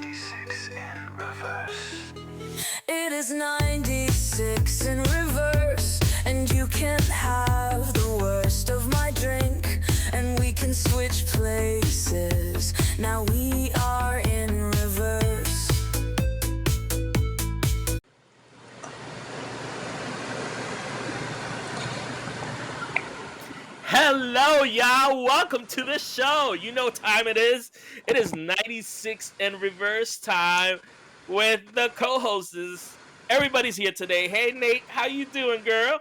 96 in reverse. It is 96 in reverse, and you can have the worst of my drink, and we can switch places. Now we are in reverse. Hello, y'all. Welcome to the show. You know what time it is. It is 96 in reverse time with the co-hosts. Everybody's here today. Hey, Nate, how you doing, girl?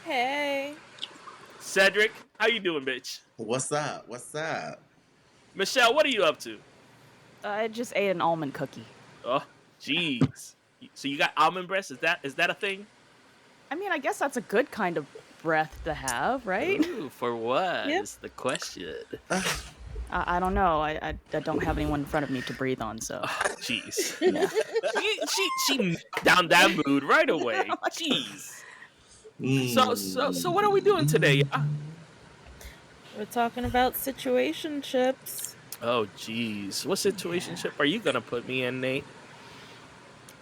Hey. Cedric, how you doing, bitch? What's up? What's up? Michelle, what are you up to? I just ate an almond cookie. Oh, jeez. So you got almond breast? Is that a thing? I mean, I guess that's a good kind of breath to have, right? Ooh, for what? Yep. Is the question. I don't know. I don't have anyone in front of me to breathe on, so. Jeez. Yeah. she knocked down that mood right away. Jeez. So what are we doing today? We're talking about situationships. Oh, jeez. What situationship are you gonna put me in, Nate?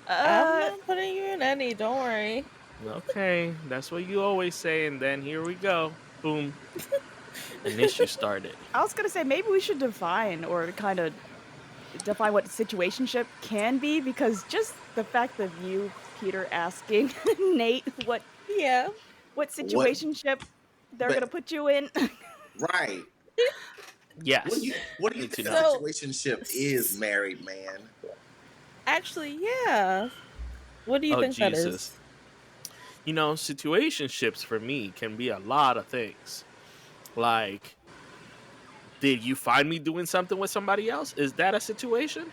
I'm not putting you in any, don't worry. Okay, that's what you always say, and then here we go. Boom. An issue started. I was going to say, maybe we should define what situationship can be, because just the fact of you, Peter, asking Nate what situationship they're going to put you in. Right. Yes. What do you think a situationship is, married man? Actually, yeah. What do you think that is? You know, situationships for me can be a lot of things. Like, did you find me doing something with somebody else? Is that a situation?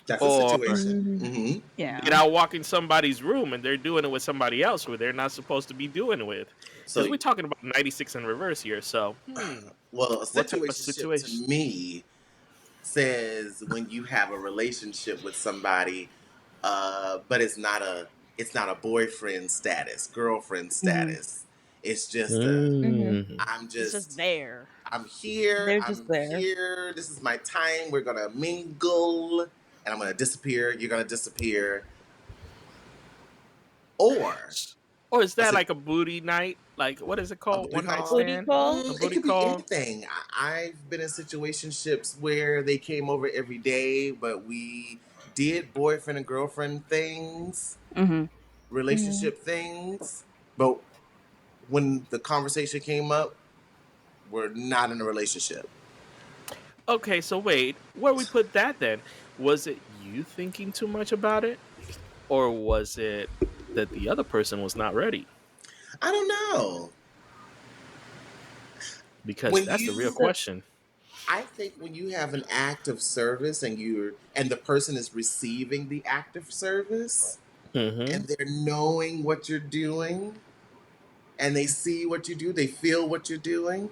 That's a situation. Mm-hmm. Yeah. Did I walk in somebody's room and they're doing it with somebody else who they're not supposed to be doing it with? So we're talking about 96 in reverse here. So, well, a situation to me says when you have a relationship with somebody, but it's not a boyfriend status, girlfriend status. It's just I'm just there. I'm here. They're just there. Here. This is my time. We're gonna mingle, and I'm gonna disappear. You're gonna disappear. Or is that like a booty night? Like, what is it called? One night stand? It could be anything. I've been in situationships where they came over every day, but we did boyfriend and girlfriend things, relationship things. But when the conversation came up, we're not in a relationship. Okay, so wait, where we put that then? Was it you thinking too much about it? Or was it that the other person was not ready? I don't know. Because that's the real question. I think when you have an act of service and the person is receiving the act of service and they're knowing what you're doing and they see what you do, they feel what you're doing,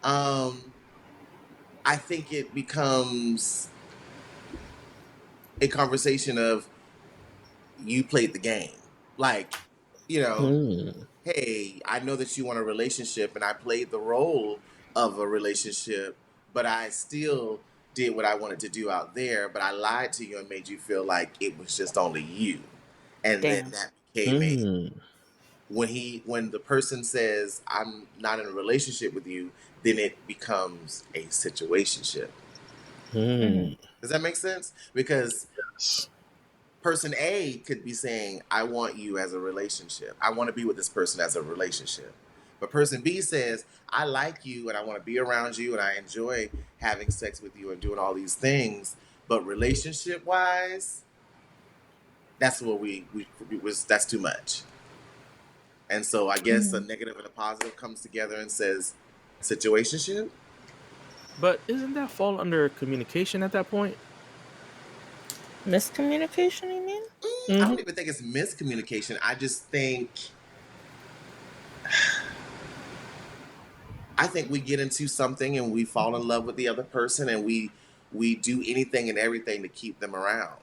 I think it becomes a conversation of you played the game. Like, hey, I know that you want a relationship and I played the role of a relationship, but I still did what I wanted to do out there, but I lied to you and made you feel like it was just only you. And then that became when the person says, I'm not in a relationship with you, then it becomes a situationship. Does that make sense? Because person A could be saying, I want you as a relationship. I want to be with this person as a relationship. But person B says, I like you and I want to be around you and I enjoy having sex with you and doing all these things. But relationship wise, that's what that's too much. And so I guess a negative and a positive comes together and says situationship. But doesn't that fall under communication at that point? Miscommunication, you mean? I don't even think it's miscommunication. I just think we get into something and we fall in love with the other person and we do anything and everything to keep them around.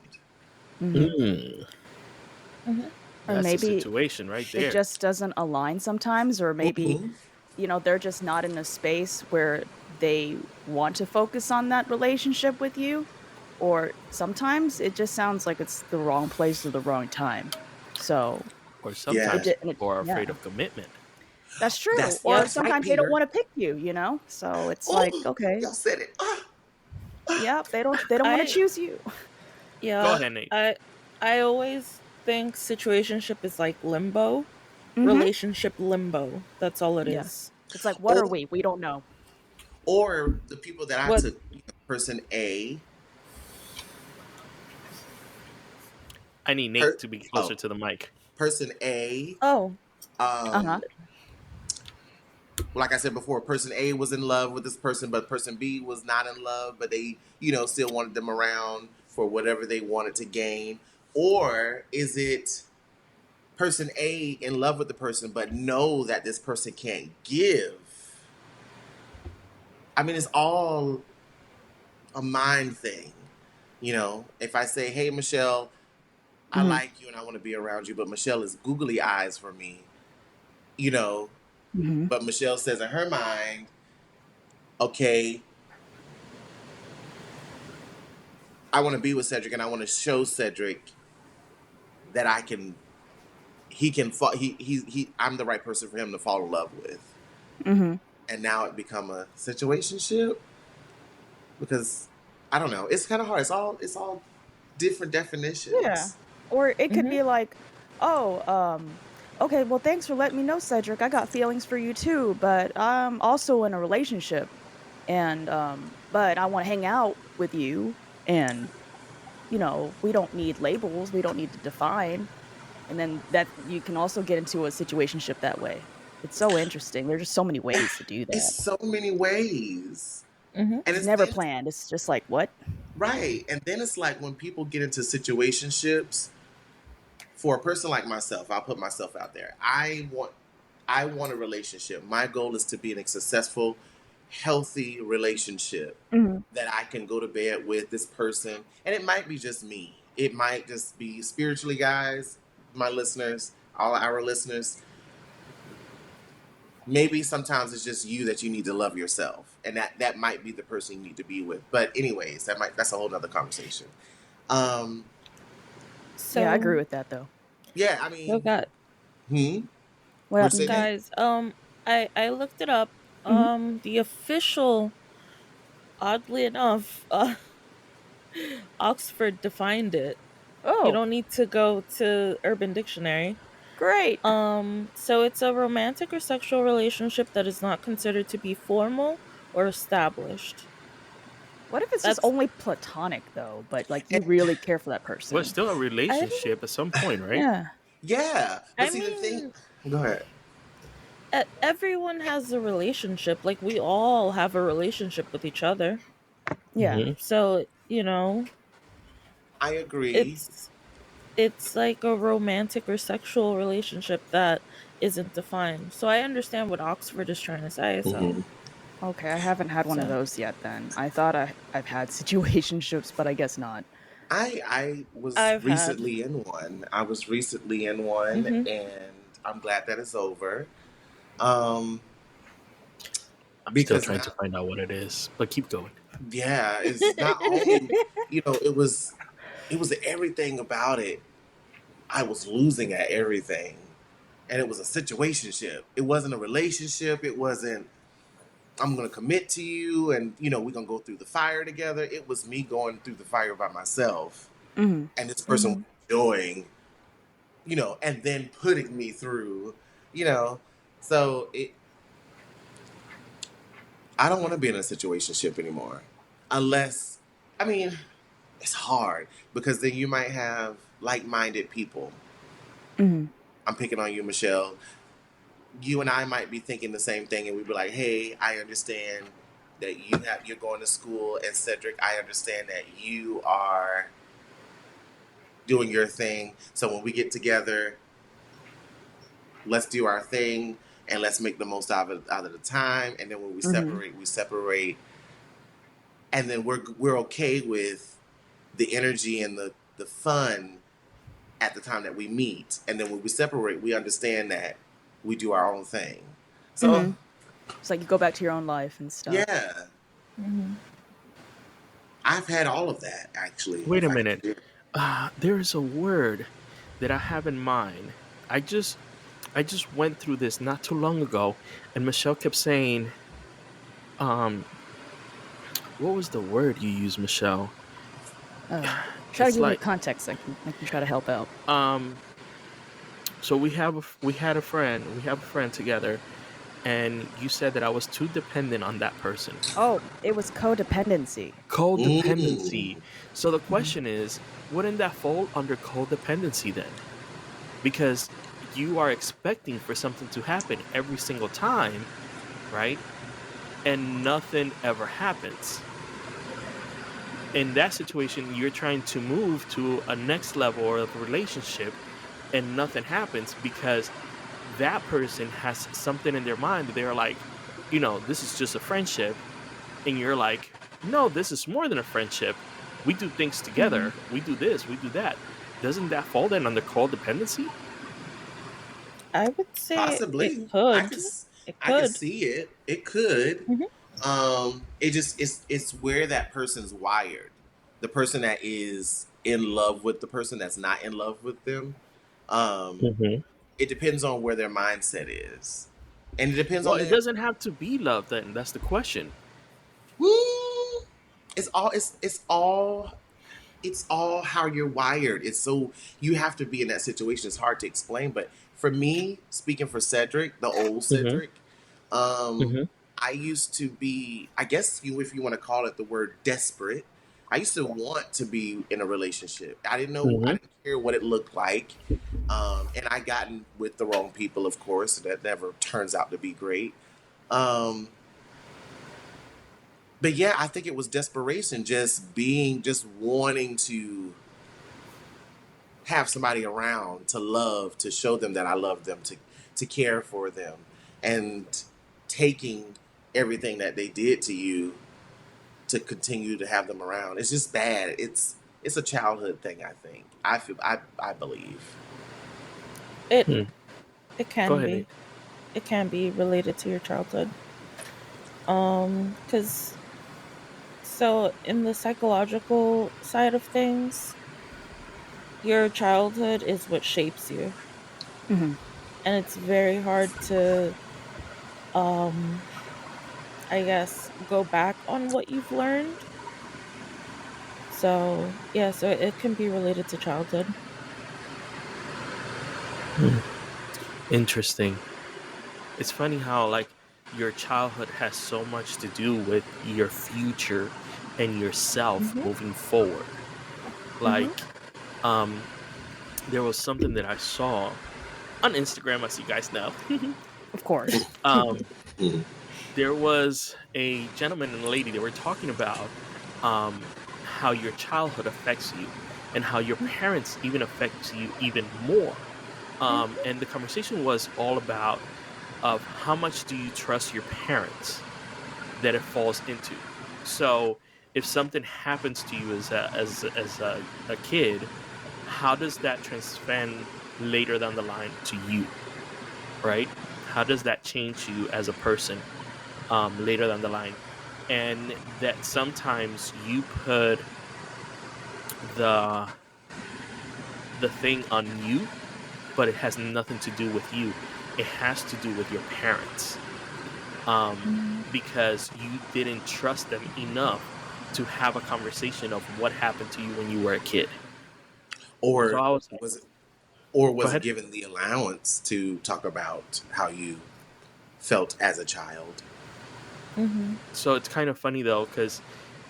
Or That's maybe a situation right there. it just doesn't align sometimes, or maybe they're just not in a space where they want to focus on that relationship with you, or sometimes it just sounds like it's the wrong place or the wrong time. So Or Yeah, sometimes it people are afraid yeah, of commitment. that's true. Or Yep. that's right, sometimes they don't Peter. want to pick you, you know? So it's like, Oh, okay, y'all said it. yep, they don't want to I choose you. Go yeah, ahead, Nate. I always think situationship is like limbo, Mhm. relationship limbo. That's all it Yeah. is. It's like, what or are we? We don't know. or the people that I What took, person A, I need Nate per, to be closer oh, to the mic. person A, Oh, Uh-huh. um, like I said before, person A was in love with this person, but person B was not in love, but they, still wanted them around for whatever they wanted to gain. Or is it person A in love with the person, but know that this person can't give? I mean, it's all a mind thing. If I say, hey, Michelle, I Mhm. like you and I want to be around you, but Michelle is googly eyes for me, you know, Mhm. but Michelle says in her mind, okay, I want to be with Cedric and I want to show Cedric that he can fall, I'm the right person for him to fall in love with. Mhm. And now it become a situationship because I don't know. It's kind of hard. It's all different Yeah. definitions. Or it could mhm. be like, "Oh, okay, well, thanks for letting me know, Cedric. I got feelings for you too, but I'm also in a relationship and but I want to hang out with you and we don't need labels, we don't need to define." And then that you can also get into a situationship that way. It's so interesting. There's just so many ways to do It's that. so many ways. Mhm. And It's it's never then planned. It's just like, "What?" right. And then it's like when people get into situationships, for a person like myself, I'll put myself out there. I want a relationship. My goal is to be in a successful, healthy relationship Mhm. that I can go to bed with this person. And it might be just me. It might just be spiritually, guys, my listeners, all our listeners. Maybe sometimes it's just you that you need to love yourself. And that might be the person you need to be with. But anyways, that's a whole nother conversation. Um, Yeah, I agree So, with that though. yeah, I so mean, got hmm? What We're happened? saying that? guys, I looked it up. Mhm. The official, oddly enough, Oxford defined it. You Oh, don't need to go to Urban Dictionary. great. So it's a romantic or sexual relationship that is not considered to be formal or established. What if it's just That's only platonic though, but like you And really care for that Well, it's person? still a I mean, relationship at some point, right? Yeah. yeah, but I see the thing. mean, Go ahead. everyone has a relationship. Like we all have a relationship with each other. Yeah. Hmm. So, I agree. it's it's like a romantic or sexual relationship that isn't defined. So I understand what Oxford is trying to say, Hmm. Okay, I haven't had one of so those yet then. I thought I've had situationships, but I guess not. I was I've had. recently in one. I was recently in one, Mhm. and I'm glad that it's over. Um, I'm still because trying to now, find out what it is, but keep going. yeah, it's not only it was everything about it. I was losing at everything, and it was a situationship. It wasn't a relationship. It wasn't. I'm gonna commit to you, and we're gonna go through the fire together. It was me going through the fire by myself, Mhm. and this person was Mhm. enjoying, and then putting me through, you know. So I don't want to be in a situationship anymore, unless, I mean, it's hard because then you might have like-minded people. Mhm. I'm picking on you, Michelle. You and I might be thinking the same thing, and we'd be like, "Hey, I understand that you're going to school, and Cedric, I understand that you are doing your thing. So when we get together, let's do our thing, and let's make the most out of the time. And then when we Mhm. separate, we separate, and then we're okay with the energy and the fun at the time that we meet. And then when we separate, we understand that we do our own thing. So Mhm. It's like you go back to your own life and stuff. yeah, Mhm. I've had all of that actually. Wait If a I minute. can, There is a word that I have in mind. I just I just went through this not too long ago, and Michelle kept saying, um, what was the word you used, Michelle? Try to It's give me like, context. I can try to help out. um, so we have a friend together, and you said that I was too dependent on that person. Oh, it was codependency. Codependency. mm, So the Mhm. question is, wouldn't that fall under codependency then? Because you are expecting for something to happen every single time, right? And nothing ever happens. In that situation, you're trying to move to a next level of a relationship and nothing happens because that person has something in their mind that they're like, this is just a friendship. And you're like, no, this is more than a friendship. We do things Mhm. together. We do this, we do that. Doesn't that fall then under codependency? I would say it possibly, could. It I could could. see it. It could. Mhm. It just it's where that person's wired. The person that is in love with the person that's not in love with them. Um, Hmm. it depends on where their mindset is, and it depends Well, on it their. doesn't have to be love then. That's the question. Woo! It's all how you're wired. It's so you have to be in that situation. It's hard to explain, but for me, speaking for Cedric, the old Hmm. Cedric, um, Hmm. I used to be. I guess you, if you want to call it the word desperate, I used to want to be in a relationship. I didn't know. I Hmm. didn't care what it looked like, and I gotten with the wrong people, of course. That never turns out to be great. Um, but yeah, I think it was desperation, just wanting to have somebody around to love, to show them that I love them, to care for them, and taking everything that they did to you to continue to have them around. It's just bad. It's a childhood thing. I think. I believe. It Hmm. it Go can ahead, be. Nate. It can be related to your childhood. Cuz so in the psychological side of things, your childhood is what shapes you. Mhm. And it's very hard to um I guess go back on what you've learned. So, yeah, so it can be related to childhood. Hmm. Interesting. It's funny how like your childhood has so much to do with your future and yourself Mhm. moving forward. Mhm. Like, um, there was something that I saw on Instagram, as you guys know. Of course. um, Mm. there was a gentleman and a lady that were talking about how your childhood affects you and how your parents even affects you even more. Mhm. And the conversation was all about of how much do you trust your parents that it falls into. So if something happens to you as a kid, how does that transcend later down the line to you, right? How does that change you as a person later down the line? And that sometimes you put the the thing on you, but it has nothing to do with you. It has to do with your parents, Mhm. because you didn't trust them enough to have a conversation of what happened to you when you were a kid. So Or I was like, was it? Or go was it ahead. given the allowance to talk about how you felt as a child? Mhm. So it's kind of funny though, because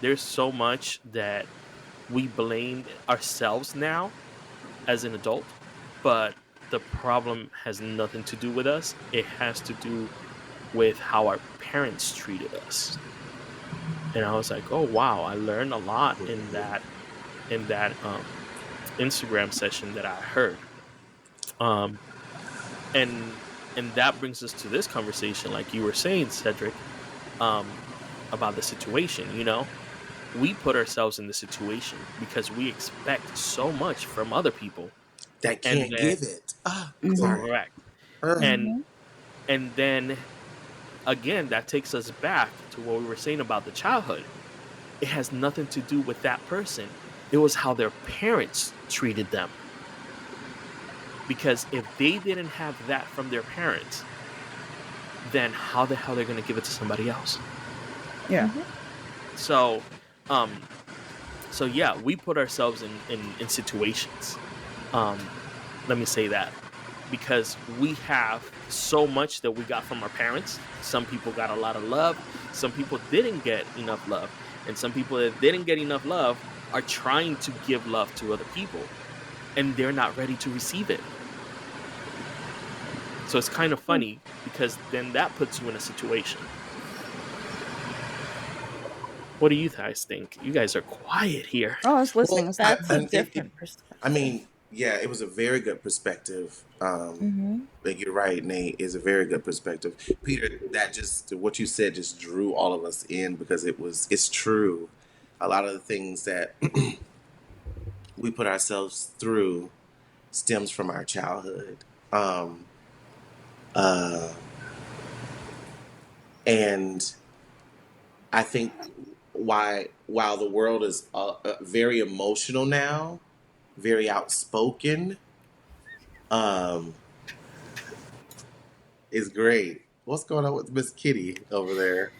there's so much that we blame ourselves now as an adult, but the problem has nothing to do with us. It has to do with how our parents treated us. And I was like, oh wow, I learned a lot in that Instagram session that I heard. Um, and and that brings us to this conversation, like you were saying, Cedric, um, about the situation. We put ourselves in the situation because we expect so much from other people, That and can't then give it. Ah, Mhm. sorry. correct, Uh, and Mhm. and then again that takes us back to what we were saying about the childhood. it has nothing to do with that person. It was how their parents treated them. Because if they didn't have that from their parents, then how the hell they're going to give it to somebody else? Yeah. Mhm. So, um, so yeah, we put ourselves in situations. Let me say that because we have so much that we got from our parents. Some people got a lot of love. Some people didn't get enough love, and some people that didn't get enough love are trying to give love to other people, and they're not ready to receive it. So it's kind of funny because then that puts you in a situation. What do you guys think? You guys are quiet here. Oh, I was listening. I Well, was That's a listening. different I perspective. mean, yeah, it was a very good perspective. Mm-hmm. But you're right, Nate. Is a very good perspective, Peter. That just what you said just drew all of us in because it's true. A lot of the things that we put ourselves through stems from our childhood. Um, uh, and I think while the world is very emotional now, very outspoken, um, is great. What's going on with Miss Kitty over there?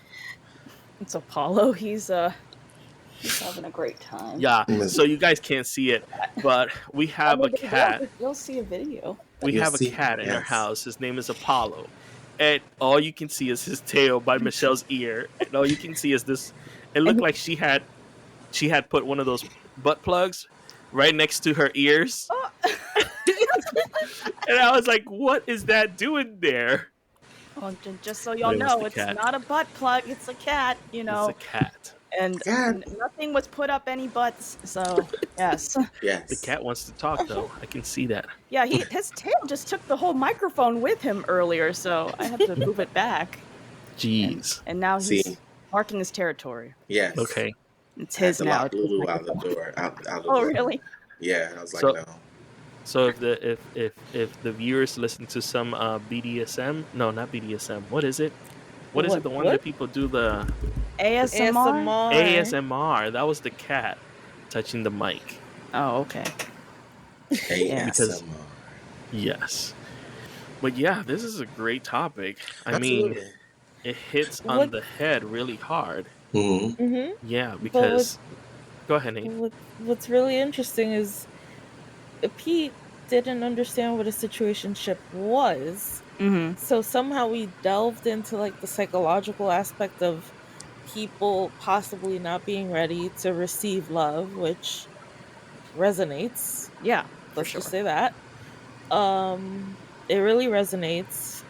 It's Apollo. He's having a great time. Yeah, Miss, so you guys can't see it, but we Oh, have well, a there you go. cat. You'll see a video. We you'll have a see. cat in our Yes, house. His name is Apollo. And all you can see is his tail by Michelle's ear. And all you can see is this. It And looked like she had put one of those butt plugs right next to her ears. oh, And I was like, what is that doing there? well, just so But y'all it was the know, it's cat. not a butt plug. It's a cat. It's a cat. And cat. nothing was put up any butts. So yes, The Yes, cat wants to talk though. I can see that. yeah. His tail just took the whole microphone with him earlier, so I had to move it back. And Jeez. now see, he's marking his territory. yes. Okay. It's I had his to now. lock It's his Lulu out the microphone. door. Out the Oh, door. really? Yeah, I was like, So no. so if the viewers listen to some BDSM, no, not BDSM. What is it? What is it? What? The one that What? people do the ASMR. ASMR. ASMR. That was the cat touching the mic. Oh, okay. Yeah. Because ASMR. yes. But yeah, this is a great topic. I mean, Absolutely. it hits on What? the head really hard. Mm-hmm. Mm-hmm. Yeah, But because go ahead, Nate. what's really interesting is Pete didn't understand what a situationship was. Mm-hmm. So somehow we delved into like the psychological aspect of people possibly not being ready to receive love, which resonates. Yeah, for Let's just sure. say that. It really resonates.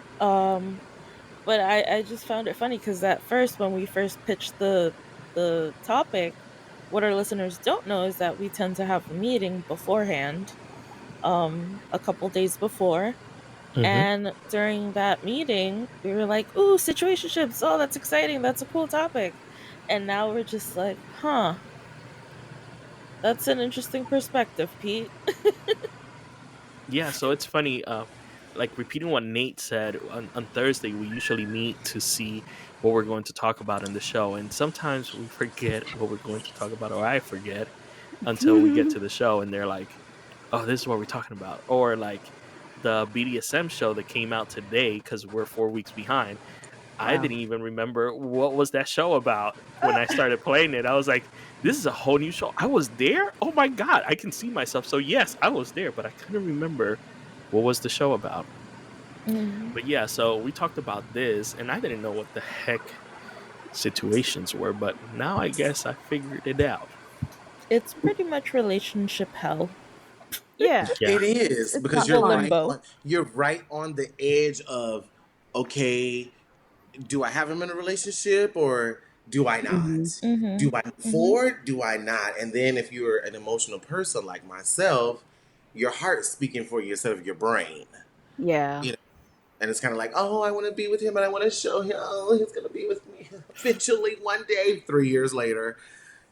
But I just found it funny because at first when we first pitched the topic, what our listeners don't know is that we tend to have a meeting beforehand, a couple days before. Hmm. And during that meeting, we were like, ooh, situationships. Oh, that's exciting. That's a cool topic. And now we're just like, huh, that's an interesting perspective, Pete. Yeah, so it's funny. Like repeating what Nate said on Thursday, we usually meet to see what we're going to talk about in the show, and sometimes we forget what we're going to talk about, or I forget until we get to the show, and they're like, "Oh, this is what we're talking about," or like the BDSM show that came out today because we're 4 weeks behind. I Wow. didn't even remember what was that show about when I started playing it. I was like, "This is a whole new show." I was there. Oh my god, I can see myself. So yes, I was there, but I couldn't remember what was the show about. Mhm. But yeah, so we talked about this, and I didn't know what the heck situations were, but now I guess I figured it out. It's pretty much relationship hell. Yeah, Yeah. It is it's because not The fun. limbo. you're right on the edge of okay, do I have him in a relationship or do I Mm-hmm. not? Mm-hmm. Do I move Mm-hmm. forward? Do I not? And then if you're an emotional person like myself, your heart's speaking for you instead of your brain. Yeah. You know, and it's kind of like, oh, I want to be with him and I want to show him, oh, he's gonna be with me eventually one day. 3 years later,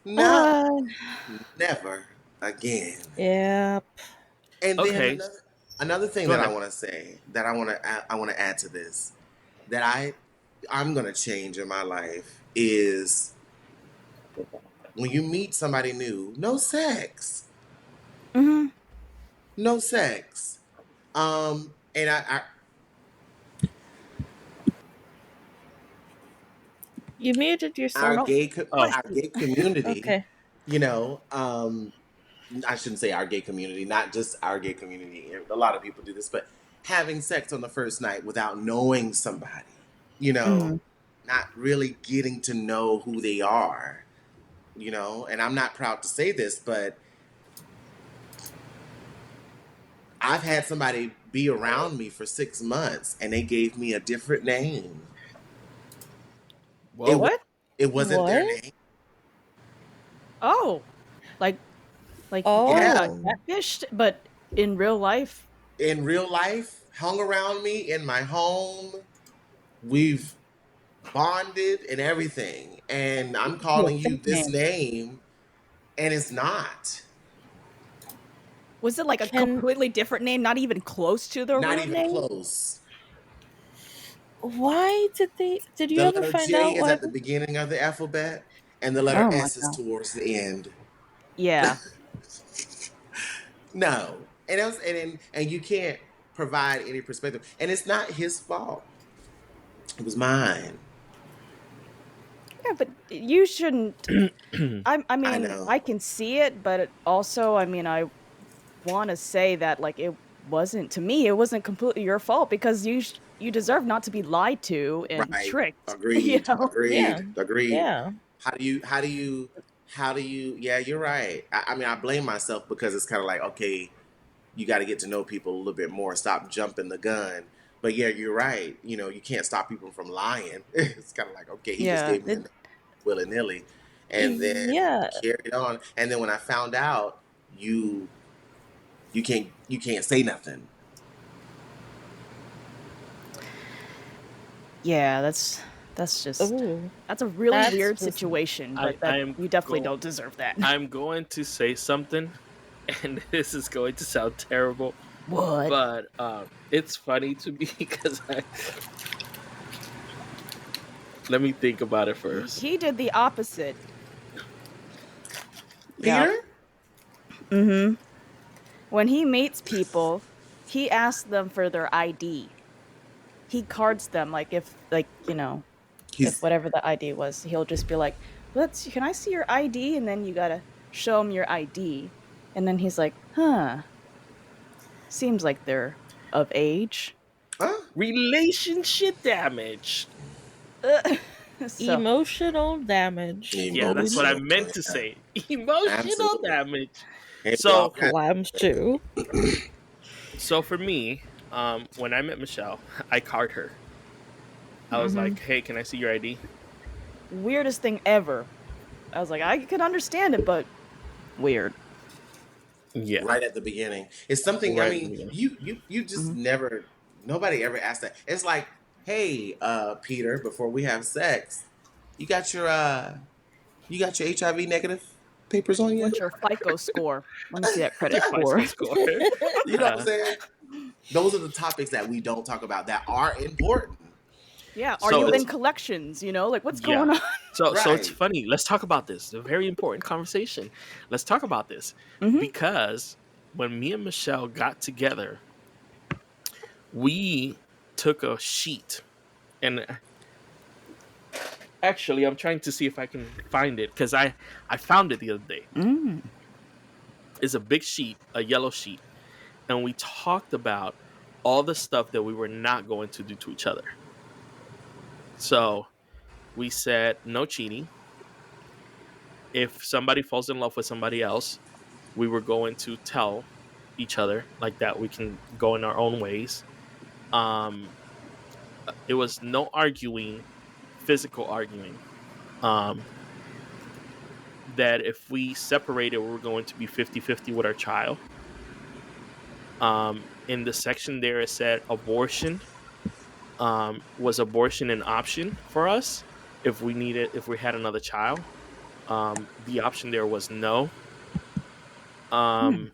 no, Uh, never again. Yep. And then Okay, another thing go that I ahead. want to say that I want to add to this that I'm gonna change in my life is when you meet somebody new, no sex. Mm-hmm. No sex. And You muted our yourself. No gay Oh, our gay community, Okay. you know, I shouldn't say our gay community, not just our gay community. A lot of people do this, but having sex on the first night without knowing somebody, you know, Mm-hmm. not really getting to know who they are, you know. And I'm not proud to say this, but I've had somebody be around me for 6 months and they gave me a different name. It whoa. was What? it wasn't their What? name. Oh, like you Yeah. got Oh. catfished, but in real life. In real life, hung around me in my home. We've bonded and everything. And I'm You a calling you fake this name. name and it's not. Was it like a Can completely different name, not even close to the Not real even name? close. why did you The ever letter find J out is why at the beginning of the alphabet and the letter Oh my S is god. towards the end. Yeah. No. And you can't provide any perspective. And it's not his fault. It was mine. Yeah, but you shouldn't. I I mean, know. I can see it, but also, I mean, I want to say that like it wasn't to me. It wasn't completely your fault because you deserve not to be lied to and Right. tricked. You Agreed. know. Yeah. Agreed. Agreed. Yeah. How do you yeah, you're right. I mean, I blame myself because it's kind of like, okay, you got to get to know people a little bit more, stop jumping the gun. But yeah, you're right. You know, you can't stop people from lying. It's kind of like, okay, he just Yeah. gave me a name willy nilly, and then Yeah. carried on. And then when I found out, you you can't say nothing. Yeah, that's just Ooh. that's a really That's weird just situation, I but that I'm you definitely go don't deserve that. I'm going to say something, and this is going to sound terrible, What? but it's funny to me because I let me think about it first. He did the opposite. Yep. Peter? Mhm. When he meets people, he asks them for their ID. He cards them like if like, if He's whatever the ID was, he'll just be like, "Let's can I see your ID?" And then you got to show him your ID. And then he's like, "Huh, seems like they're of age." huh? Relationship damage. So, Emotional damage. Yeah, that's what I Emotional. meant to Yeah, say. Emotional absolutely. damage. Hey, all So kinds Clams too. so for me, when I met Michelle, I card her. I was mhm. like, "Hey, can I see your ID?" Weirdest thing ever. I was like, I can understand it, but weird. Yeah, right at the beginning. It's something. I right in the mean, beginning. you just Mhm. never. Nobody ever asked that. It's like, hey, Peter, before we have sex, you got your you got your HIV negative papers on you. What's your FICO score? Let me see that What's your credit score. FICO score? You know what I'm Uh, saying? Those are the topics that we don't talk about that are important. Yeah, are so you in it's collections? Like what's yeah. going on? So it's Right. funny. Let's talk about this. A very important conversation. Let's talk about this Mhm. because when me and Michelle got together, we took a sheet and actually I'm trying to see if I can find it because I found it the other day. Mm. It's a big sheet, a yellow sheet, and we talked about all the stuff that we were not going to do to each other. So we said no cheating. If somebody falls in love with somebody else, we were going to tell each other like that. We can go in our own ways. Um, it was no arguing, physical arguing. Um, that if we separated, we were going to be 50-50 with our child. In the section there, it said abortion. Was abortion an option for us if we had another child? The option there was no. Hmm. Um,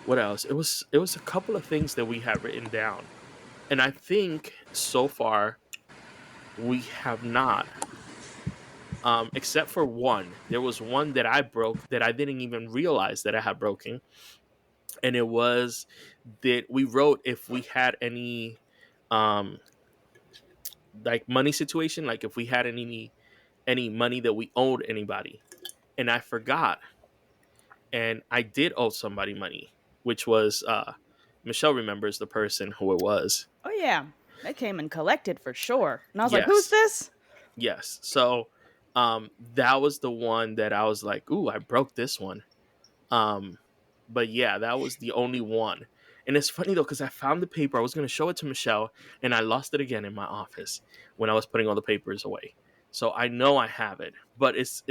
what else? It was a couple of things that we had written down, and I think so far we have not except for one. There was one that I broke that I didn't even realize that I had broken, and it was that we wrote if we had any um like money situation, like if we had any money that we owed anybody, and I forgot, and I did owe somebody money, which was Michelle remembers the person who it was. Oh yeah, they came and collected for sure. And I was like, "Who's Yes, this?" yes. So that was the one that I was like, ooh, I broke this one. Um, but yeah, that was the only one. And it's funny though, because I found the paper. I was going to show it to Michelle, and I lost it again in my office when I was putting all the papers away. So I know I have it, but it's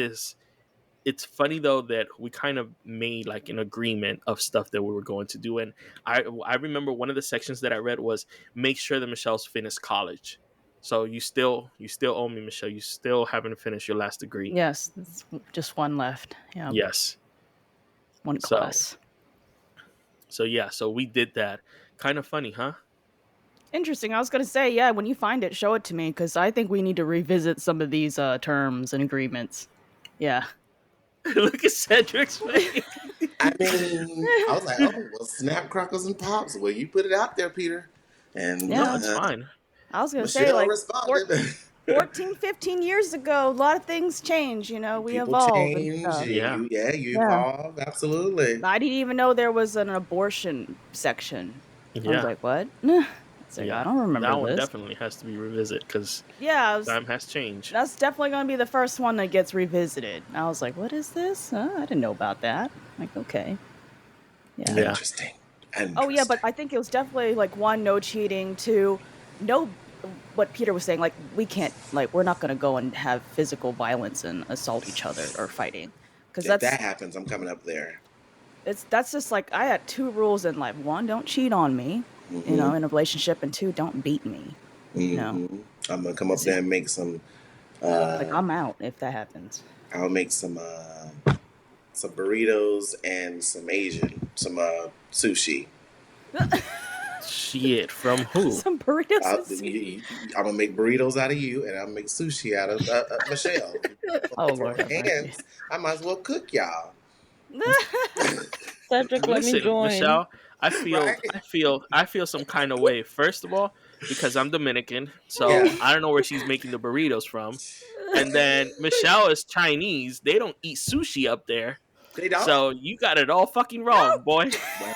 funny though that we kind of made like an agreement of stuff that we were going to do. And I remember one of the sections that I read was make sure that Michelle's finished college. So you still owe me, Michelle. You still haven't finished your last degree. Yes, it's just one left. Yeah, Yes. one So class. so yeah, so we did that. Kind of funny, huh? Interesting. I was gonna say, yeah, when you find it, show it to me because I think we need to revisit some of these terms and agreements. Yeah. Look at Cedric's face. I mean, I was like, oh, well, snap, crackles, and pops. Well, you put it out there, Peter. And Yeah. No, it's fine. I was gonna say, Michelle like, responded. 14, 15 years ago, a lot of things change. You know, we People evolve and change. stuff. Yeah. You Yeah. evolve. Absolutely. I didn't even know there was an abortion section. I was Yeah. like, what? It's like, Yeah. I don't remember That one this. definitely has to be revisited because Yeah, time has changed. that's definitely going to be the first one that gets revisited. I was like, what is this? I didn't know about that. Like, okay. Yeah. Yeah. Interesting. Oh, yeah, but I think it was definitely like one, no cheating, two, no, what Peter was saying, like, we can't, like, we're not going to go and have physical violence and assault each other or fighting. Because If that happens, I'm coming up there. that's just like, I had two rules in life. One, don't cheat on me, you know, in a relationship, and two, don't beat me. You know, I'm gonna come up there and make some. like, I'm out if that happens. I'll make some burritos and some sushi. Shit, from who? Some burritos. I'm gonna make burritos out of you, and I'll make sushi out of Michelle. Oh, Lord have mercy. Hands, I might as well cook y'all. Cedric, let me Listen, join. Michelle, I feel Right? I feel some kind of way. First of all, because I'm Dominican, so Yeah. I don't know where she's making the burritos from. And then Michelle is Chinese. They don't eat sushi up there. They don't. So you got it all fucking wrong, boy. Well,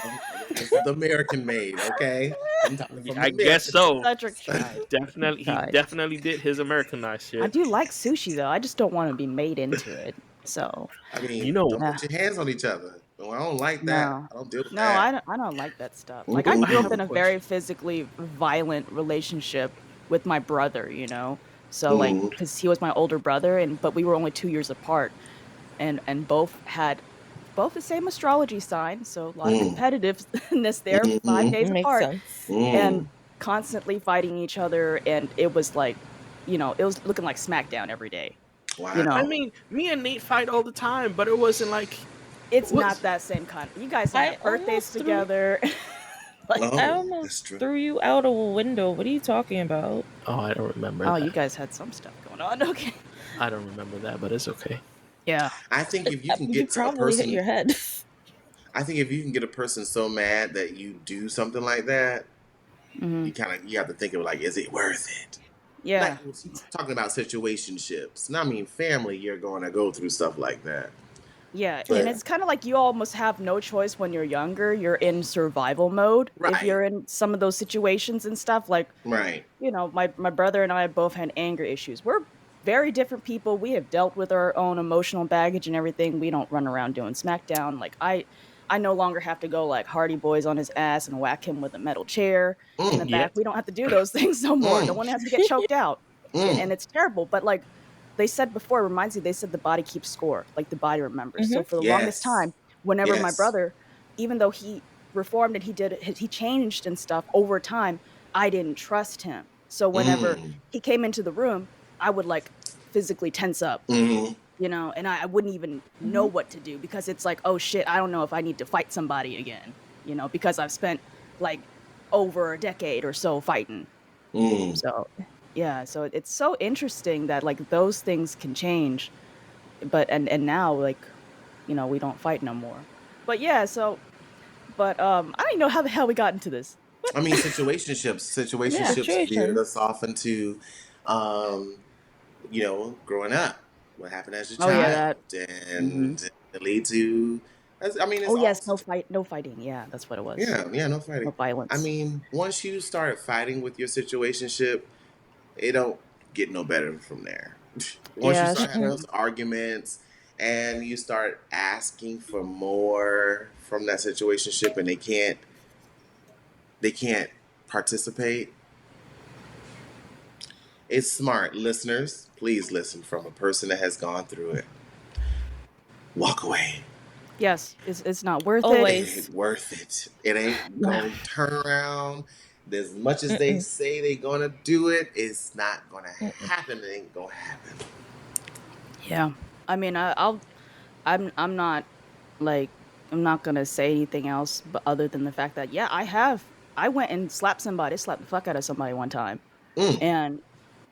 this is the American made, okay? I'm talking from I guess so. Cedric tried. Definitely, he Right. definitely did his Americanized shit. I do like sushi though. I just don't want to be made into it. So I mean, You know- don't put your hands on each other. Well, I don't like that. No. I don't deal with no, that. I don't like that stuff. Like I Ooh. grew I up have in a a very physically violent relationship with my brother. You know, so like because he was my older brother, but we were only 2 years apart, and both had the same astrology sign, so a lot of competitiveness there. 5 days Makes apart. sense. And constantly fighting each other, and it was like, you know, it was looking like SmackDown every day. Wow. You know, I mean, me and Nate fight all the time, but it wasn't like it's What's- not that same kind. You guys I have birthdays almost threw- together. Like, Oh, I that's almost true. threw you out of a window. What are you talking about? oh, I don't remember. oh, that. you guys had some stuff going on. Okay. I don't remember that, but it's okay. Yeah. I think if you can You get to a probably hit person, your head. I think if you can get a person so mad that you do something like that, Mhm. you have to think of like, is it worth it? Yeah. Like, talking about situationships. And I mean, family, you're going to go through stuff like that. Yeah, But- and it's kind of like you almost have no choice when you're younger. You're in survival mode if Right. you're in some of those situations and stuff. Like, Right. you know, my brother and I both had anger issues. We're very different people. We have dealt with our own emotional baggage and everything. We don't run around doing SmackDown. Like, I no longer have to go like Hardy Boys on his ass and whack him with a metal chair in the yeah. back. We don't have to do those things no more. No one has to get choked out. And it's terrible. But like they said before, it reminds me, they said the body keeps score. Like the body remembers. So for the longest Yes. time, whenever my Yes. brother, even though he reformed and he changed and stuff over time, I didn't trust him. So whenever he came into the room, I would like physically tense up, Mhm. you know, and I wouldn't even know what to do because it's like, oh shit, I don't know if I need to fight somebody again, you know, because I've spent like over a decade or so fighting. Mm. So Yeah, so it's so interesting that like those things can change, but and now like we don't fight no more. But yeah, so but I don't even know how the hell we got into this. But I mean, yeah. situationships veered Situations. us off into, um, growing up, what happened as a Oh yeah, that. child, Hmm. and it lead to, I mean, it's Oh all, yes, no fighting. Yeah, that's what it was. yeah, no fighting. No I violence. mean, once you start fighting with your situationship, it don't get no better from there. Once you Yeah, that's start having Mm-mm. true. those arguments and you start asking for more from that situationship, and they can't participate. It's smart. Listeners, please listen from a person that has gone through it. Walk away. Yes, it's not worth it. It Always. ain't worth it. It ain't gonna turn around. As much as they Mm-mm. say they gonna do it, it's not gonna Mm-mm. happen. It ain't gonna happen. Yeah. I mean, I'm not like I'm not gonna say anything else, but other than the fact that yeah, I went and slapped the fuck out of somebody one time, Mm. and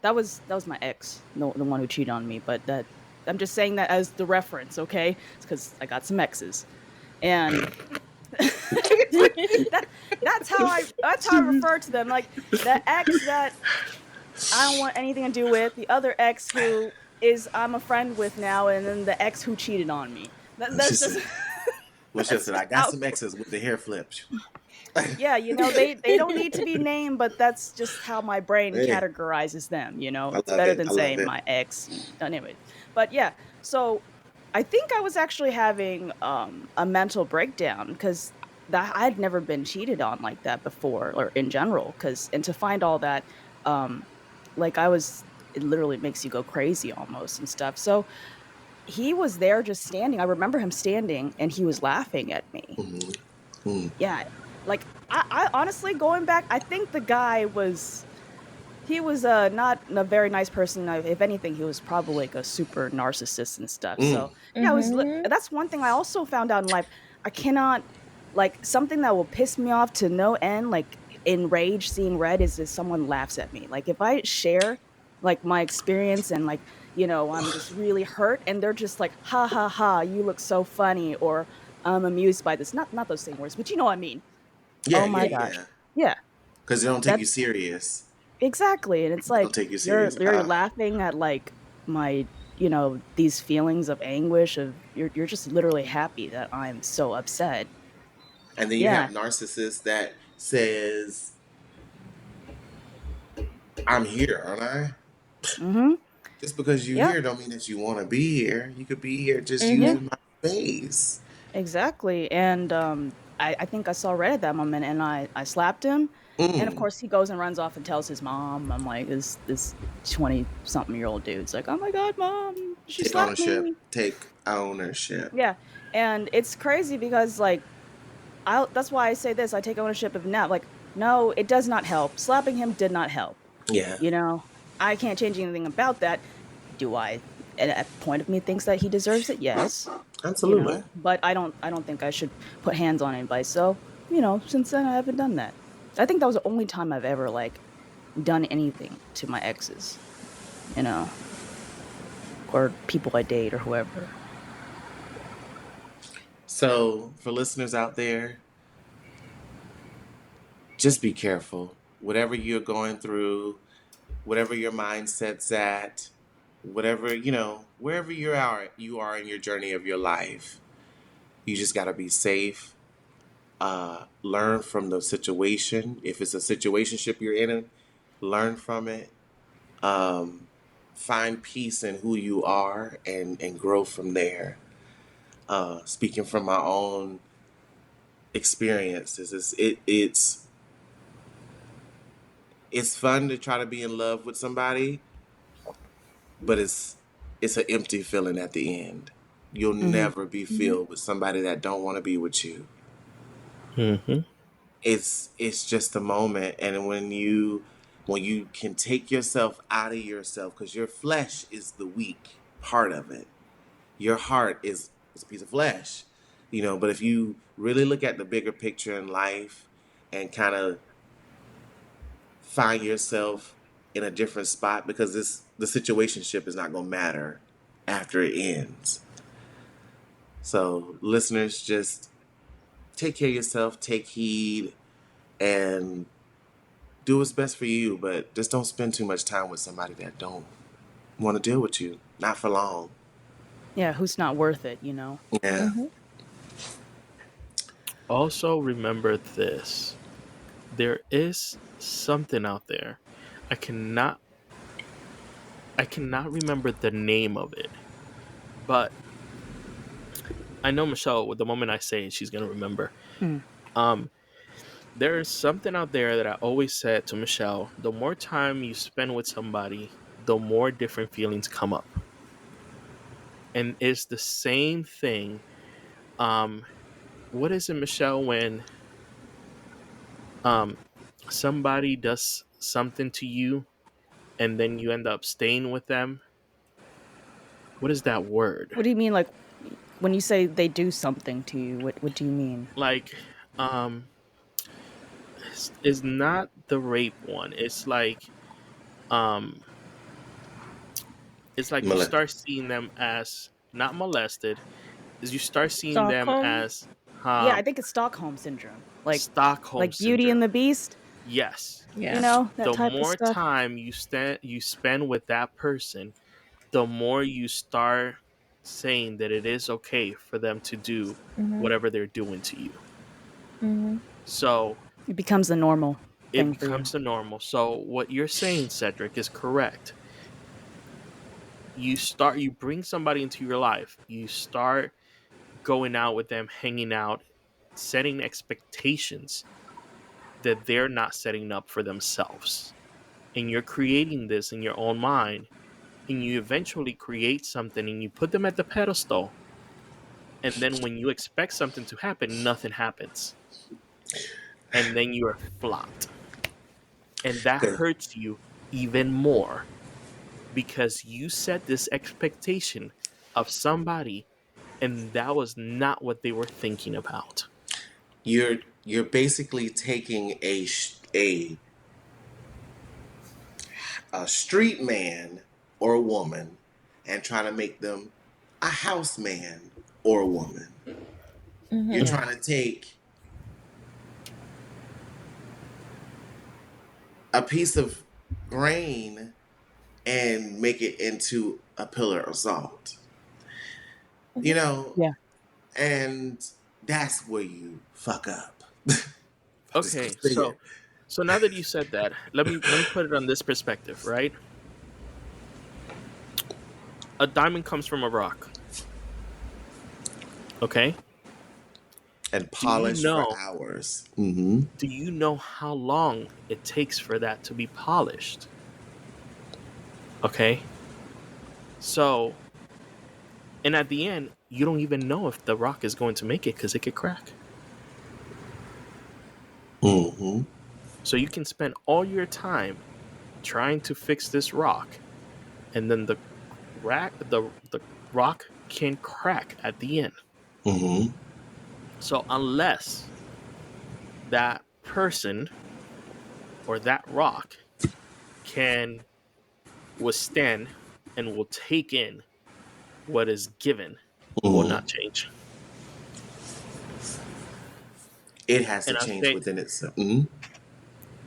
that was my ex, the one who cheated on me. But that I'm just saying that as the reference, okay? It's because I got some exes, and that that's how I refer to them. Like the ex that I don't want anything to do with, the other ex who is I'm a friend with now, and then the ex who cheated on me. She That's just said, well, she that's said, I just got how. some exes with the hair flips. Yeah, they don't need to be named, but that's just how my brain Hey, categorizes them. I It's love better it. than I love saying it. my ex. Anyway, but yeah, so I think I was actually having a mental breakdown because that I'd never been cheated on like that before, or in general. Because and to find all that, um, like it literally makes you go crazy almost and stuff. So he was there just standing. I remember him standing, and he was laughing at me. Mm-hmm. Mm. Yeah, like I honestly going back, I think the guy was he was not a very nice person. If anything, he was probably like a super narcissist and stuff. Mm. So yeah, Mm-hmm. that's one thing I also found out in life. I cannot like something that will piss me off to no end, like enrage seeing red is if someone laughs at me. Like if I share like my experience and like I'm just really hurt and they're just like ha ha ha you look so funny or I'm amused by this, not those same words, but you know what I mean. Yeah, Oh yeah, my gosh. yeah. Yeah, Because they don't take you that's serious. exactly, and it's They don't like take you you're serious. you're laughing at like my these feelings of anguish of you're just literally happy that I'm so upset. And then you have Yeah. narcissists that says, I'm here, aren't I? Mhm. Just because you're Yep. here don't mean that you want to be here. You could be here just Mm-hmm. Yeah. using my space. Exactly. And I think I saw red at that moment and I slapped him. And of Mm. course he goes and runs off and tells his mom. I'm like, this 20 something year old dude's like, oh my god, mom, she Take slapped ownership. me. Take ownership. Yeah. And it's crazy because like I that's why I say this, I take ownership of now. Like, no, it does not help. Slapping him did not help. Yeah, You know, I can't change anything about that. Do I? And a point of me thinks that he deserves it. Yes, absolutely. but I don't think I should put hands on anybody. So, since then I haven't done that. I think that was the only time I've ever like done anything to my exes, you know, or people I date or whoever. So, for listeners out there, just be careful. Whatever you're going through, whatever your mindset's at, whatever, wherever you are in your journey of your life, you just got to be safe. Learn from the situation. If it's a situationship you're in, learn from it. Um, find peace in who you are and grow from there. Speaking from my own experiences, it's fun to try to be in love with somebody, but it's an empty feeling at the end. You'll Hmm. never be filled with somebody that don't want to be with you. Mm-hmm. It's just a moment, and when you can take yourself out of yourself, because your flesh is the weak part of it. Your heart is a piece of flesh, but if you really look at the bigger picture in life and kind of find yourself in a different spot because the situationship is not going to matter after it ends. So, listeners, just take care of yourself, take heed, and do what's best for you. But just don't spend too much time with somebody that don't want to deal with you. Not for long. Yeah, who's not worth it, Yeah. Mm-hmm. Also, remember this: there is something out there. I cannot, I cannot remember the name of it, but I know Michelle. The moment I say it, she's gonna remember. Hmm. Um, there is something out there that I always said to Michelle: the more time you spend with somebody, the more different feelings come up, and it's the same thing. Um, what is it, Michelle, when um somebody does something to you and then you end up staying with them? What is that word? What do you mean, like, when you say they do something to you? What do you mean? Like, um, it's not the rape one. Um, it's like you Malik. start seeing them as not molested. Is you start seeing them Stockholm. as Yeah, I um think it's Stockholm syndrome, Stockholm like Beauty and syndrome. the Beast. Yes. Yeah. That The type of more stuff. time you spend with that person, the more you start saying that it is okay for them to do Mm-hmm. whatever they're doing to you. Mm-hmm. So It becomes a normal it thing for you. becomes the normal. So what you're saying, Cedric, is correct. You bring somebody into your life, you start going out with them, hanging out, setting expectations that they're not setting up for themselves. And you're creating this in your own mind, and you eventually create something and you put them at the pedestal, and then when you expect something to happen, nothing happens, and then you are flopped, and that Good. hurts you even more because you set this expectation of somebody and that was not what they were thinking about. You're basically taking a street man or woman and trying to make them a house man or woman. You're Mm-hmm. Yeah. trying to take a piece of grain and make it into a pillar of salt. You Mm-hmm. know, Yeah. and that's where you fuck up. I'm just gonna Okay, say so it. so now that you said that, let me put it on this perspective, right? A diamond comes from a rock. Okay, And do you polish for know hours. Mm-hmm. do you know how long it takes for that to be polished? Okay, so and at the end you don't even know if the rock is going to make it because it could crack. Mm-hmm. So you can spend all your time trying to fix this rock, and then the rock can crack at the end. Mm-hmm. So unless that person or that rock can withstand and will take in what is given, it will Mm-hmm. not change. It has to And I change say, within itself. Mm-hmm.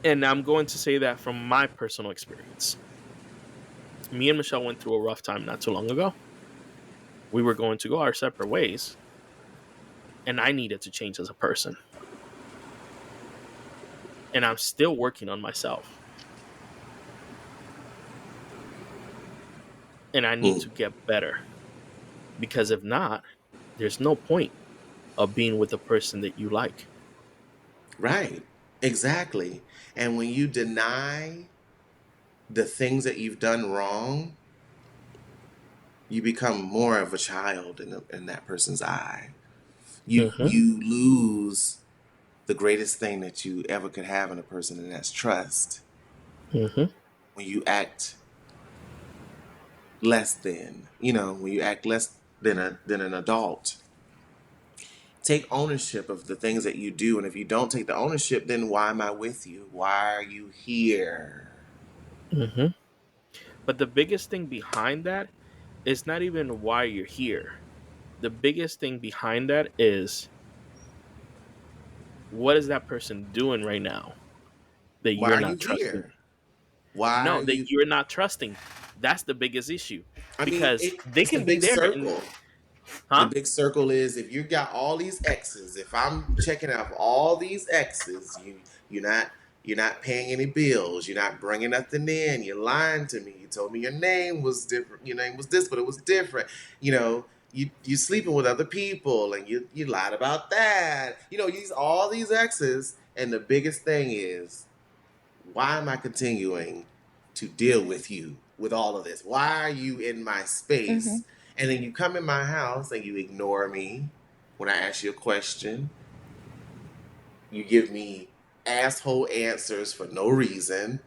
and I'm going to say that from my personal experience. Me and Michelle went through a rough time not too long ago. We were going to go our separate ways, and I needed to change as a person. And I'm still working on myself. And I need Mm. to get better because if not, there's no point of being with a person that you like. Right. Exactly. And when you deny the things that you've done wrong, you become more of a child in that person's eye. You Mm-hmm. you lose the greatest thing that you ever could have in a person, and that's trust. Mm-hmm. When you act less than, when you act less than an adult, take ownership of the things that you do. And if you don't take the ownership, then why am I with you? Why are you here? Hmm. But the biggest thing behind that is not even why you're here. The biggest thing behind that is what is that person doing right now that Why you're are you not trusting? here? Why are No, that you? you're not trusting. That's the biggest issue I mean, because they it's the can be big there and circle. The huh? big circle is if you got all these X's. If I'm checking out all these X's, you're not you're not paying any bills. You're not bringing nothing in. You're lying to me. You told me your name was different. Your name was this, but it was different. You know, you sleeping with other people, and you lied about that. You know, use all these X's, and the biggest thing is why am I continuing to deal with you with all of this? Why are you in my Mm-hmm. space? And then you come in my house and you ignore me when I ask you a question. You give me asshole answers for no reason.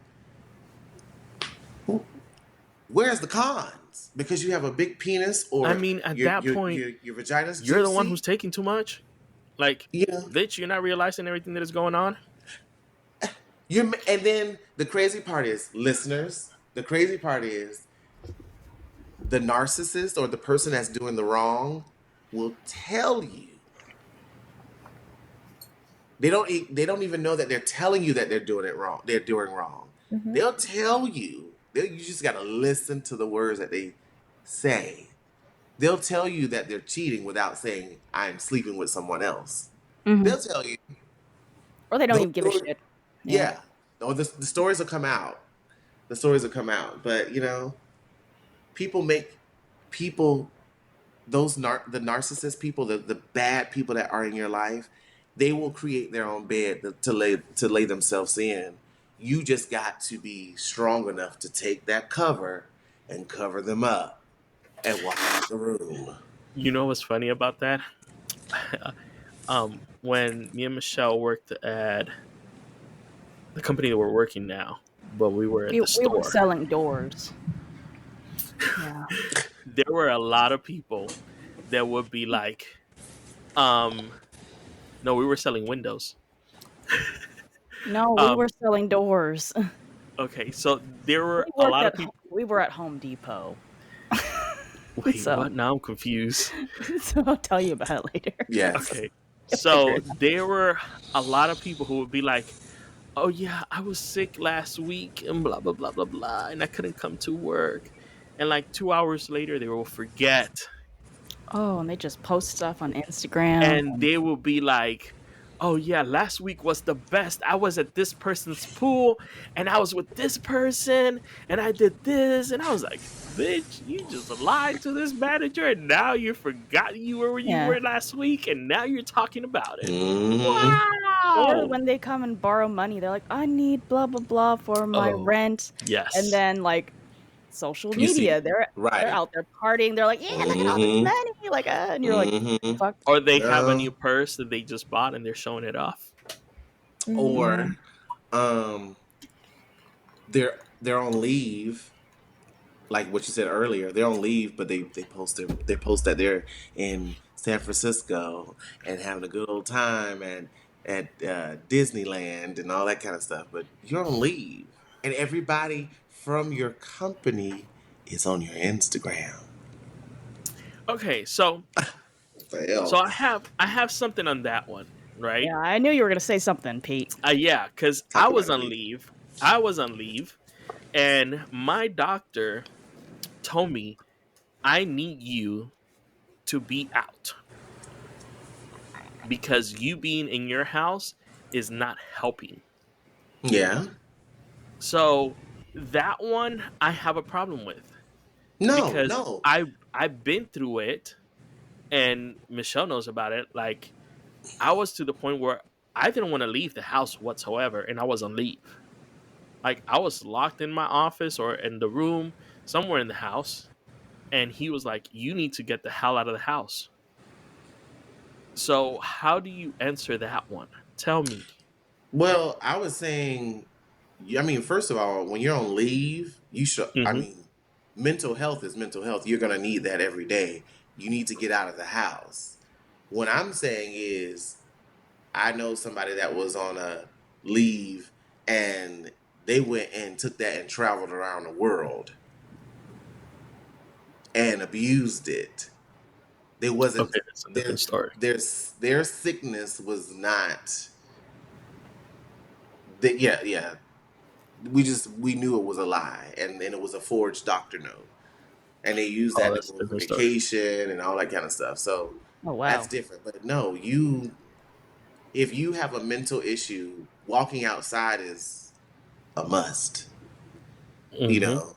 Where's the cons? Because you have a big penis I or mean, at that point, your vagina's you're the one who's juicy? taking too much. Like, Yeah. bitch, you're not realizing everything that is going on. And then the crazy part is, listeners, the crazy part is the narcissist or the person that's doing the wrong will tell you they don't even know that they're telling you that they're doing it wrong, they're doing wrong. Mm-hmm. They'll tell you, you just got to listen to the words that they say. They'll tell you that they're cheating without saying I'm sleeping with someone else. Mhm. They'll tell you Or they don't those even give a stories. shit. Yeah. Yeah, or the stories will come out. The stories will come out, but people make people the narcissist people, the bad people that are in your life, they will create their own bed to lay themselves in. You just got to be strong enough to take that cover and cover them up and walk out the room. You know what's funny about that? When me and Michelle worked at the company that we're working now, but we were at the We were store, selling doors. Yeah. there were a lot of people that would be like, um, no, we were selling windows. No, we Um, were selling doors. okay, so there were a lot of people. We were at Home Depot. Wait, So what? Now I'm confused. so I'll tell you about it later. Yes. Okay, You'll figure so it out. there were a lot of people who would be like, "Oh yeah, I was sick last week and blah blah blah blah blah, and I couldn't come to work." And like 2 hours later, they will forget, Oh, and they just post stuff on Instagram and and they will be like, "Oh yeah, last week was the best. I was at this person's pool, and I was with this person, and I did this." And I was like, "Bitch, you just lied to this manager, and now you forgot you were where you yeah. were last week, and now you're talking about it." Hmm. Or Wow. when they come and borrow money, they're like, "I need blah blah blah for my Oh rent." And yes, then like social You see, media, they're right. out there partying. They're like, "Yeah, look at all this Hmm. money." Like, and you're like, Hmm. "Fuck." or they have a new No. purse that they just bought and they're showing it off. Yeah. Or um, they're on leave, like what you said earlier, they're on leave, but they post that they're in San Francisco and having a good old time at Disneyland and all that kind of stuff. But you're on leave, and everybody from your company is on your Instagram. Okay, so What the so hell? I have something on that one, right? Yeah, I knew you were gonna say something, Pete. Yeah, because I Talk about was it, on Pete. leave. I was on leave, and my doctor told me I need you to be out because you being in your house is not helping. Yeah. So that one I have a problem with No, because no. I've been through it, and Michelle knows about it. Like I was to the point where I didn't want to leave the house whatsoever, and I was on leave. Like I was locked in my office or in the room somewhere in the house, and he was like, "You need to get the hell out of the house." So how do you answer that one? Tell me. Well, I was saying, I mean, first of all, when you're on leave, you should, I Hmm. mean, mental health is mental health. You're going to need that every day. You need to get out of the house. What I'm saying is, I know somebody that was on a leave and They went and took that and traveled around the world and abused it. They wasn't Okay, that's a different story. their sickness was not that. Yeah, yeah. We knew it was a lie, and it was a forged doctor note, and they used Oh, that to that's a go for different story. vacation and all that kind of stuff. So Oh that's wow. different. But no, if you have a mental issue, walking outside is a must. You Mm-hmm. know,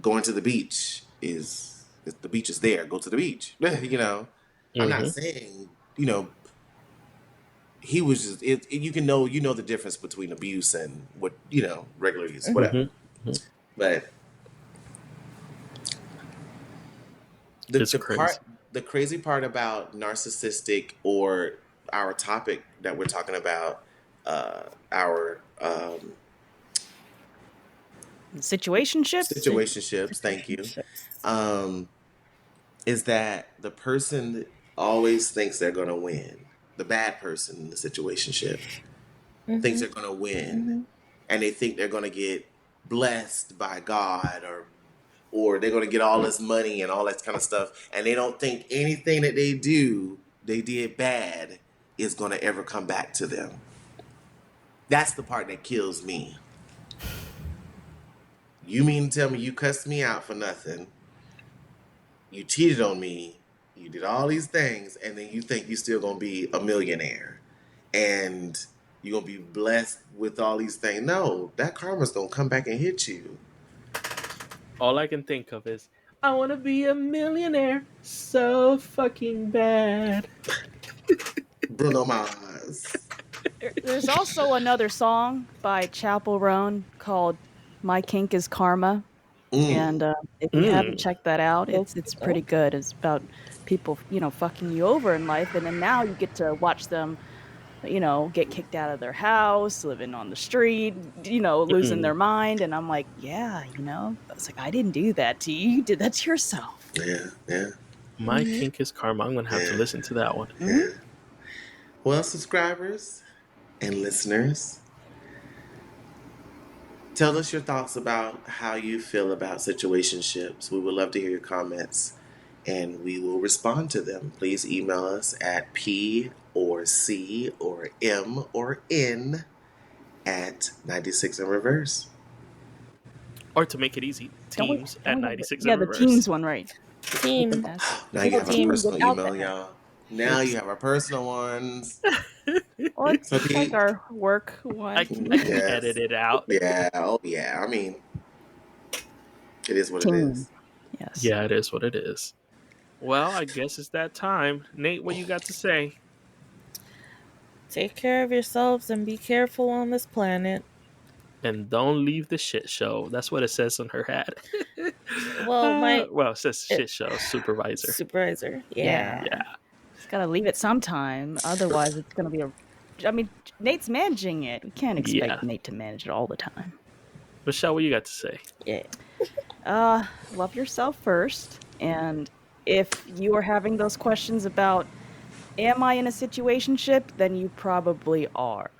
going to the beach is if the beach is there, go to the beach. I'm not Mm-hmm. saying he was just you know the difference between abuse and what regular use, Mhm. whatever. Mm-hmm. But the It's the crazy. part the crazy part about narcissistic or our topic that we're talking about, our Situationships? situationships. Thank you. Situationships. Um, is that the person that always thinks they're going to win? The bad person in the situationship thinks Mhm. they're going to win, Mhm. and they think they're going to get blessed by God, or they're going to get all this money and all that kind of stuff, and they don't think anything that they did bad is going to ever come back to them. That's the part that kills me. You mean to tell me you cussed me out for nothing? You cheated on me. You did all these things, and then you think you're still gonna be a millionaire, and you're gonna be blessed with all these things. No, that karma's gonna come back and hit you. All I can think of is I want to be a millionaire so fucking bad. Bruno Mars. There's also another song by Chapel Roan called "My Kink Is Karma," Mm, and if you haven't Mm. checked that out, Look it's it up. pretty good. It's about people, fucking you over in life, and then now you get to watch them, get kicked out of their house, living on the street, losing Mm. their mind. And I'm like, yeah, I was like, I didn't do that to you. You did that to yourself. yeah, yeah, My Mhm. kink is karma. I'm gonna have to yeah, listen to that one. Hmm. yeah. Well, subscribers and listeners, tell us your thoughts about how you feel about situationships. We would love to hear your comments and we will respond to them. Please email us at P or C or M or N at 96 in reverse. Or to make it easy, Don't we? teams Don't at we have 96 in yeah, the reverse. teams one, right? With an Team. S. Now you It's have our team personal without the email, S. y'all. Now you It's have our personal ones. Well, So it's like P, our work one. I can edit yes. it out. Yeah, oh yeah. I mean, it is what it Team. is. Yes. Yeah, it is what it is. Well, I guess it's that time. Nate, what you got to say? take care of yourselves and be careful on this planet. And don't leave the shit show. That's what it says on her hat. Well, my Well, it says it, shit show supervisor. supervisor. Yeah. Yeah. Yeah. It's gotta leave it sometime. Otherwise, it's gonna be a. I mean, Nate's managing it. We can't Yeah. expect Nate to manage it all the time. Michelle, what you got to say? Yeah. Love yourself first. And if you are having those questions about, am I in a situationship? Then you probably are.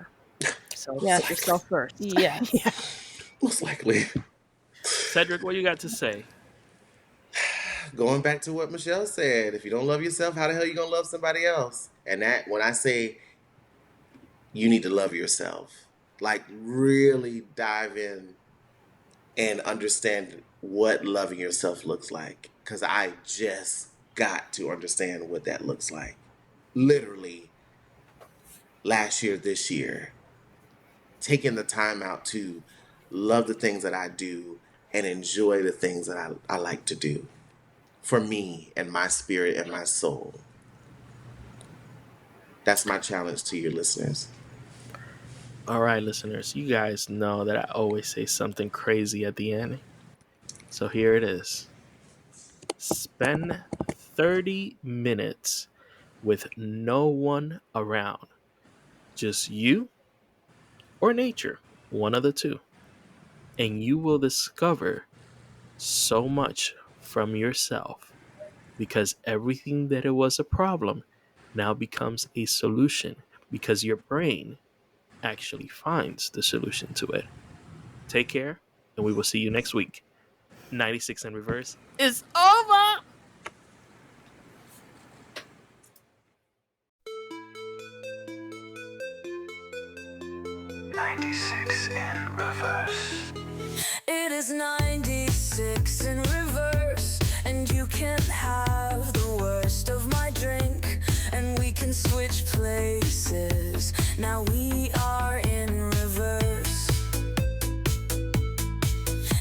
So Most put Yes. likely. yourself first. Yeah. Yes. Most likely. Cedric, what you got to say? Going back to what Michelle said, if you don't love yourself, how the hell you gonna love somebody else? And that when I say you need to love yourself, like really dive in and understand what loving yourself looks like. Cause I just got to understand what that looks like. Literally last year, this year, taking the time out to love the things that I do and enjoy the things that I like to do for me and my spirit and my soul. That's my challenge to your listeners. All right, listeners, you guys know that I always say something crazy at the end. So here it is. Spend 30 minutes with no one around, just you or nature, one of the two. And you will discover so much from yourself because everything that it was a problem now becomes a solution because your brain actually finds the solution to it. Take care, and we will see you next week. 96 in reverse is over. In reverse. It is 96 in reverse, and you can have the worst of my drink, and we can switch places. Now we are